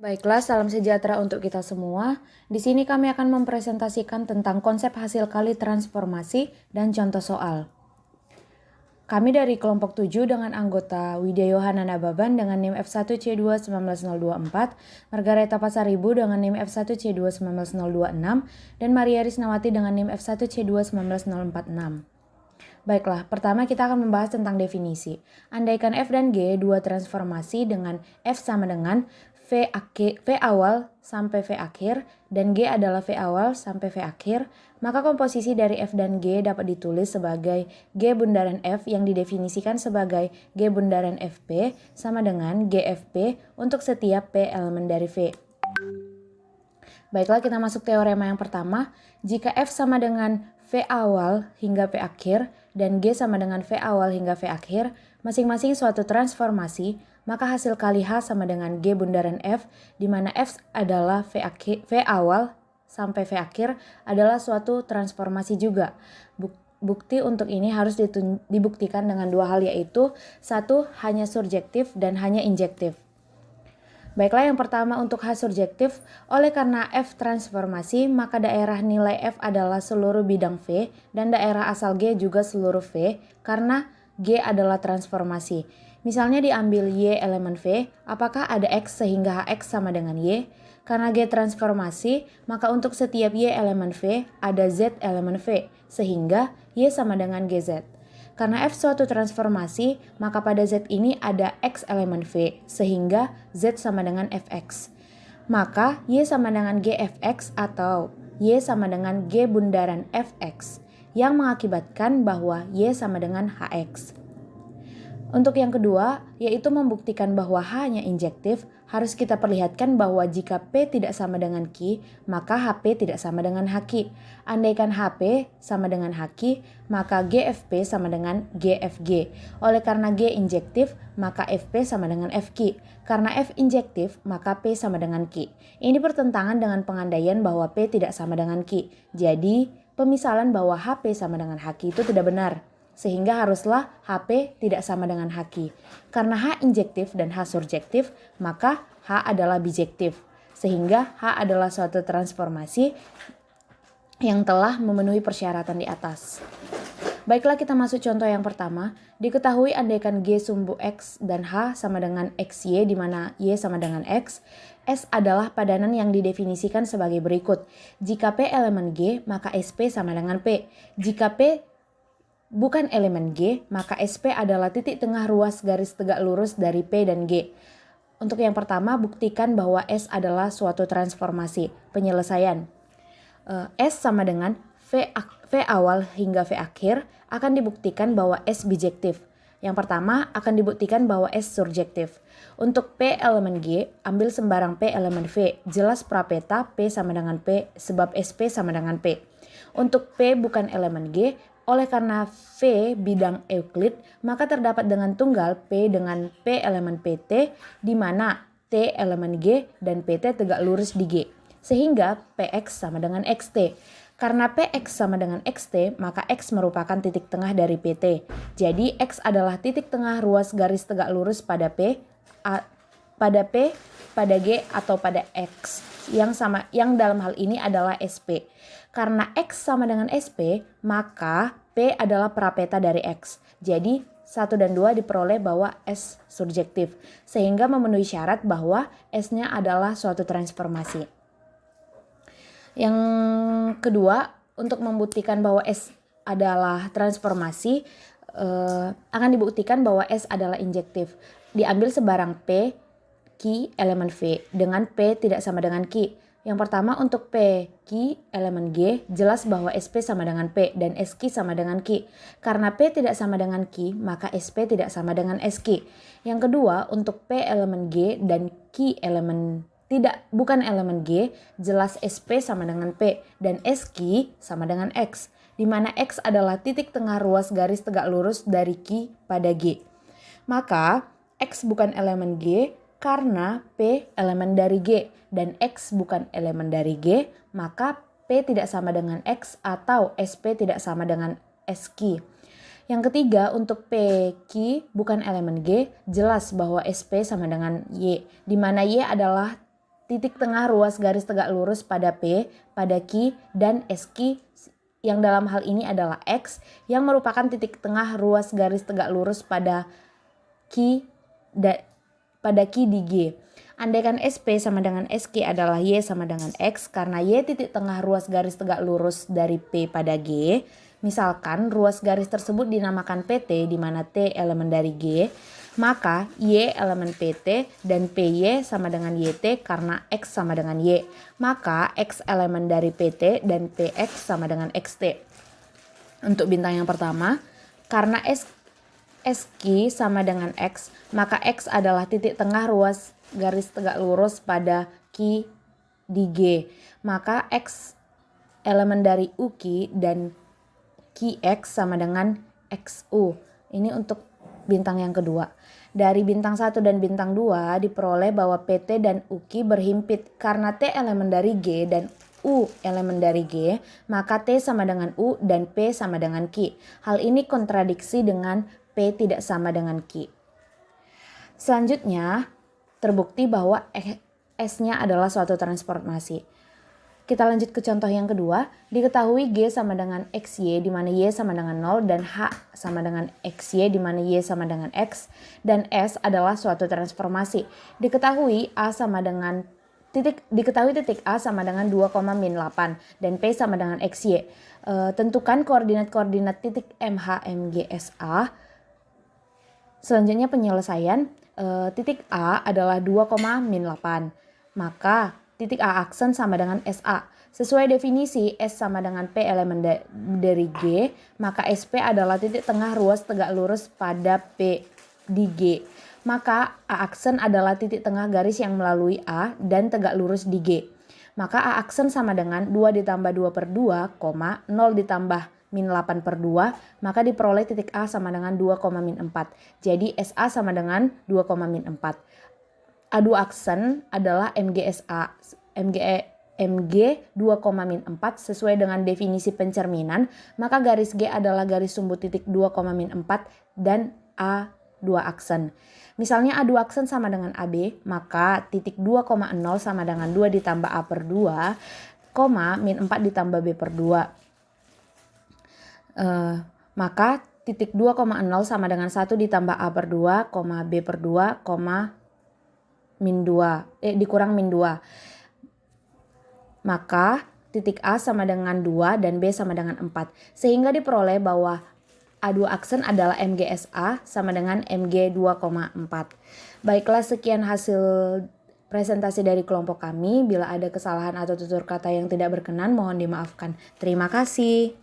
Baiklah, salam sejahtera untuk kita semua. Di sini kami akan mempresentasikan tentang konsep hasil kali transformasi dan contoh soal. Kami dari kelompok 7 dengan anggota Widya Yohana Nababan dengan NIM F1C2 19024, Margareta Pasaribu dengan NIM F1C2 19026, dan Maria Risnawati dengan NIM F1C2 19046. Baiklah, pertama kita akan membahas tentang definisi. Andaikan F dan G dua transformasi dengan F sama dengan V awal sampai V akhir dan G adalah V awal sampai V akhir, maka komposisi dari F dan G dapat ditulis sebagai G bundaran F yang didefinisikan sebagai G bundaran FP sama dengan GFP untuk setiap P elemen dari V. Baiklah, kita masuk teorema yang pertama. Jika F sama dengan V awal hingga V akhir dan G sama dengan V awal hingga V akhir, masing-masing suatu transformasi, maka hasil kali H sama dengan G bundaran F, di mana F adalah V awal sampai V akhir adalah suatu transformasi juga. Bukti untuk ini harus dibuktikan dengan dua hal, yaitu satu, hanya surjektif dan hanya injektif. Baiklah, yang pertama untuk H surjektif, oleh karena F transformasi, maka daerah nilai F adalah seluruh bidang V dan daerah asal G juga seluruh V karena G adalah transformasi. Misalnya diambil Y elemen V, apakah ada X sehingga HX sama dengan Y? Karena G transformasi, maka untuk setiap Y elemen V ada Z elemen V, sehingga Y sama dengan GZ. Karena F suatu transformasi, maka pada Z ini ada X elemen V, sehingga Z sama dengan Fx. Maka Y sama dengan GFX atau Y sama dengan G bundaran Fx, yang mengakibatkan bahwa Y sama dengan Hx. Untuk yang kedua, yaitu membuktikan bahwa H hanya injektif, harus kita perlihatkan bahwa jika P tidak sama dengan Q, maka HP tidak sama dengan HQ. Andaikan HP sama dengan HQ, maka GFP sama dengan GFG. Oleh karena G injektif, maka FP sama dengan FQ. Karena F injektif, maka P sama dengan Q. Ini bertentangan dengan pengandaian bahwa P tidak sama dengan Q. Jadi, pemisalan bahwa HP sama dengan HQ itu tidak benar. Sehingga haruslah HP tidak sama dengan HQ. Karena H injektif dan H surjektif, maka H adalah bijektif. Sehingga H adalah suatu transformasi yang telah memenuhi persyaratan di atas. Baiklah, kita masuk contoh yang pertama. Diketahui andaikan G sumbu X dan H sama dengan XY, di mana Y sama dengan X. S adalah padanan yang didefinisikan sebagai berikut. Jika P elemen G, maka SP sama dengan P. Jika P bukan elemen G, maka SP adalah titik tengah ruas garis tegak lurus dari P dan G. Untuk yang pertama, buktikan bahwa S adalah suatu transformasi. Penyelesaian. S sama dengan V awal hingga V akhir akan dibuktikan bahwa S bijektif. Yang pertama akan dibuktikan bahwa S surjektif. Untuk P elemen G, ambil sembarang P elemen V. Jelas prapeta P sama dengan P sebab SP sama dengan P. Untuk P bukan elemen G, oleh karena V bidang Euclid, maka terdapat dengan tunggal P dengan P elemen PT, di mana T elemen G dan PT tegak lurus di G. Sehingga PX sama dengan XT. Karena PX sama dengan XT, maka X merupakan titik tengah dari PT. Jadi X adalah titik tengah ruas garis tegak lurus pada P, pada G atau pada X. Yang dalam hal ini adalah SP. Karena X sama dengan SP, maka P adalah prapeta dari X. Jadi 1 dan 2 diperoleh bahwa S surjektif. Sehingga memenuhi syarat bahwa S-nya adalah suatu transformasi. Yang kedua, untuk membuktikan bahwa S adalah transformasi, akan dibuktikan bahwa S adalah injektif. Diambil sebarang P, Q elemen V dengan P tidak sama dengan Q. Yang pertama untuk P, Q elemen G, jelas bahwa SP sama dengan P dan SQ sama dengan Q. Karena P tidak sama dengan Q, maka SP tidak sama dengan SQ. Yang kedua untuk P elemen G dan Q bukan elemen G, jelas SP sama dengan P dan SQ sama dengan X. Di mana X adalah titik tengah ruas garis tegak lurus dari Q pada G. Maka X bukan elemen G, karena P elemen dari G dan X bukan elemen dari G, maka P tidak sama dengan X atau SP tidak sama dengan SQ. Yang ketiga, untuk PQ bukan elemen G, jelas bahwa SP sama dengan Y, di mana Y adalah titik tengah ruas garis tegak lurus pada P, pada Q, dan SQ yang dalam hal ini adalah X yang merupakan titik tengah ruas garis tegak lurus pada Q di G. Andaikan SP sama dengan SQ adalah Y sama dengan X karena Y titik tengah ruas garis tegak lurus dari P pada G. Misalkan ruas garis tersebut dinamakan PT di mana T elemen dari G, maka Y elemen PT dan PY sama dengan YT karena X sama dengan Y. Maka X elemen dari PT dan PX sama dengan XT. Untuk bintang yang pertama, karena SQ sama dengan X, maka X adalah titik tengah ruas garis tegak lurus pada Q di G. Maka X elemen dari UQ dan QX sama dengan XU. Ini untuk bintang yang kedua. Dari bintang 1 dan bintang 2 diperoleh bahwa PT dan UQ berhimpit karena T elemen dari G dan U elemen dari G, maka T sama dengan U dan P sama dengan Q. Hal ini kontradiksi dengan P tidak sama dengan Q. Selanjutnya, terbukti bahwa S-nya adalah suatu transformasi. Kita lanjut ke contoh yang kedua. Diketahui G sama dengan XY di mana Y sama dengan 0 dan H sama dengan XY di mana Y sama dengan X dan S adalah suatu transformasi. Diketahui titik A sama dengan 2,-8 dan P sama dengan XY. Tentukan koordinat-koordinat titik MH, MG, SA. Selanjutnya penyelesaian. Titik A adalah 2,-8. Maka titik A aksen sama dengan SA. Sesuai definisi S sama dengan P elemen dari G, maka SP adalah titik tengah ruas tegak lurus pada P di G. Maka A aksen adalah titik tengah garis yang melalui A dan tegak lurus di G. Maka A aksen sama dengan 2 ditambah 2 per 2, 0 ditambah -8/2, maka diperoleh titik A sama dengan 2,-4. Jadi SA sama dengan 2,-4. A2 aksen adalah MGSA, MG 2,-4 sesuai dengan definisi pencerminan, maka garis G adalah garis sumbu titik 2,-4 dan A2 aksen. Misalnya A2 aksen sama dengan AB, maka titik 2,0 sama dengan 2 ditambah A per 2, -4 ditambah B per 2. Maka titik 2,0 sama dengan 1 ditambah A per 2, B per 2, dikurang -2. Maka titik A sama dengan 2 dan B sama dengan 4. Sehingga diperoleh bahwa A2 aksen adalah MGSA sama dengan MG 2,4. Baiklah, sekian hasil presentasi dari kelompok kami. Bila ada kesalahan atau tutur kata yang tidak berkenan, mohon dimaafkan. Terima kasih.